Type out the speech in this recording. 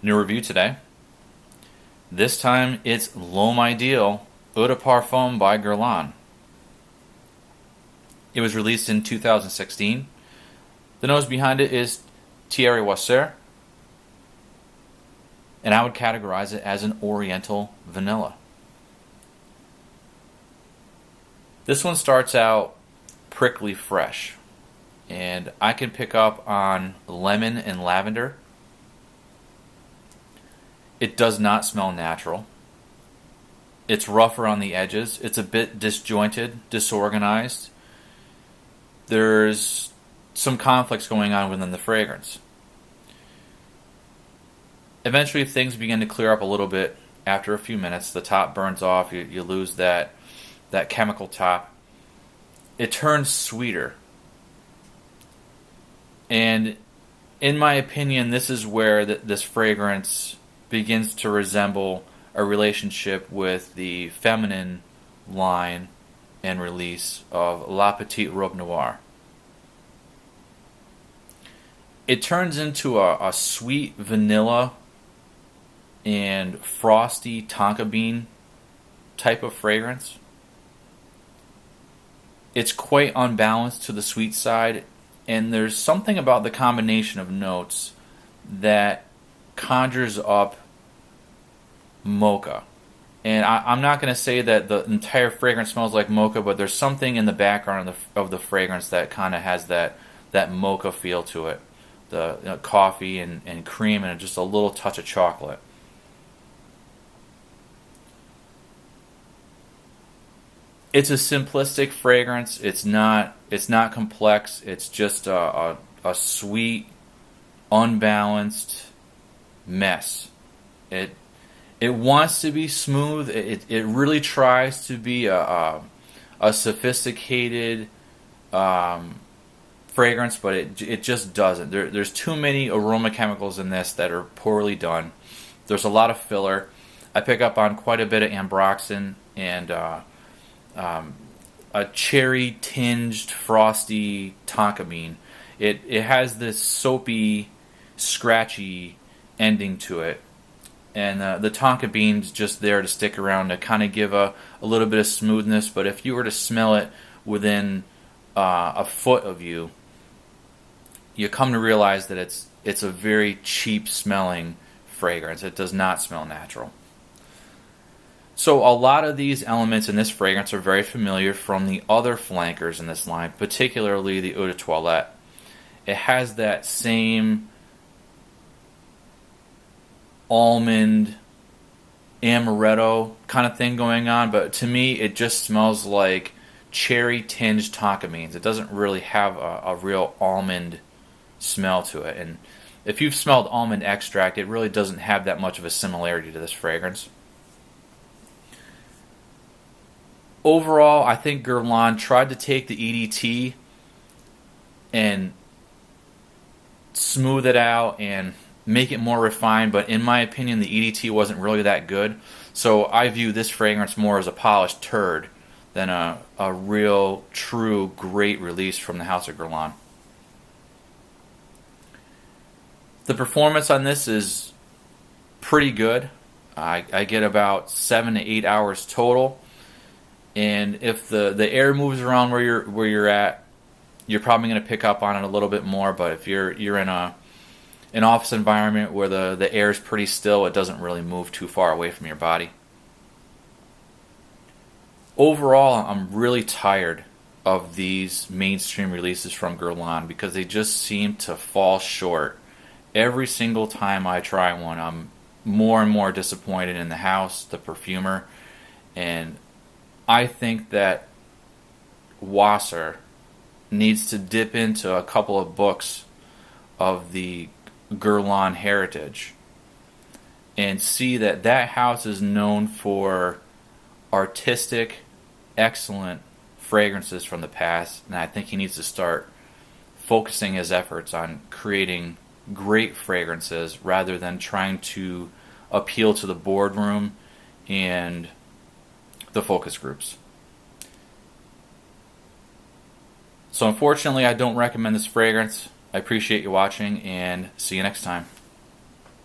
New review today. This time it's L'Homme Ideal Eau de Parfum by Guerlain. It was released in 2016. The nose behind it is Thierry Wasser, and I would categorize it as an Oriental vanilla. This one starts out prickly fresh, and I can pick up on lemon and lavender. It does not smell natural. It's rougher on the edges. It's a bit disjointed, disorganized. There's some conflicts going on within the fragrance. Eventually things begin to clear up a little bit after a few minutes. The top burns off. You lose that chemical top. It turns sweeter. And in my opinion, this is where this fragrance begins to resemble a relationship with the feminine line and release of La Petite Robe Noire. It turns into a sweet vanilla and frosty tonka bean type of fragrance. It's quite unbalanced to the sweet side, and there's something about the combination of notes that conjures up mocha. And I'm not going to say that the entire fragrance smells like mocha, but there's something in the background of the fragrance that kind of has that mocha feel to it. The coffee and cream and just a little touch of chocolate. It's a simplistic fragrance. It's not complex. It's just a sweet, unbalanced mess. It wants to be smooth. It really tries to be a sophisticated fragrance, but it just doesn't. There's too many aroma chemicals in this that are poorly done. There's a lot of filler. I pick up on quite a bit of ambroxan and a cherry tinged frosty tonka bean. It has this soapy, scratchy ending to it. And the tonka bean's just there to stick around to kind of give a little bit of smoothness. But if you were to smell it within a foot of you, you come to realize that it's a very cheap smelling fragrance. It does not smell natural. So a lot of these elements in this fragrance are very familiar from the other flankers in this line, particularly the Eau de Toilette. It has that same almond, amaretto kind of thing going on, but to me it just smells like cherry tinged tonka beans. It doesn't really have a real almond smell to it. And if you've smelled almond extract, it really doesn't have that much of a similarity to this fragrance. Overall, I think Guerlain tried to take the EDT and smooth it out and make it more refined, but in my opinion, the EDT wasn't really that good. So I view this fragrance more as a polished turd than a real, true, great release from the House of Guerlain. The performance on this is pretty good. I get about 7 to 8 hours total. And if the air moves around where you're at, you're probably going to pick up on it a little bit more. But if you're in an office environment where the air is pretty still, it doesn't really move too far away from your body. Overall, I'm really tired of these mainstream releases from Guerlain because they just seem to fall short. Every single time I try one, I'm more and more disappointed in the house, the perfumer, and I think that Wasser needs to dip into a couple of books of the Guerlain heritage and see that house is known for artistic, excellent fragrances from the past, and I think he needs to start focusing his efforts on creating great fragrances rather than trying to appeal to the boardroom and the focus groups. So unfortunately, I don't recommend this fragrance. I appreciate you watching, and see you next time.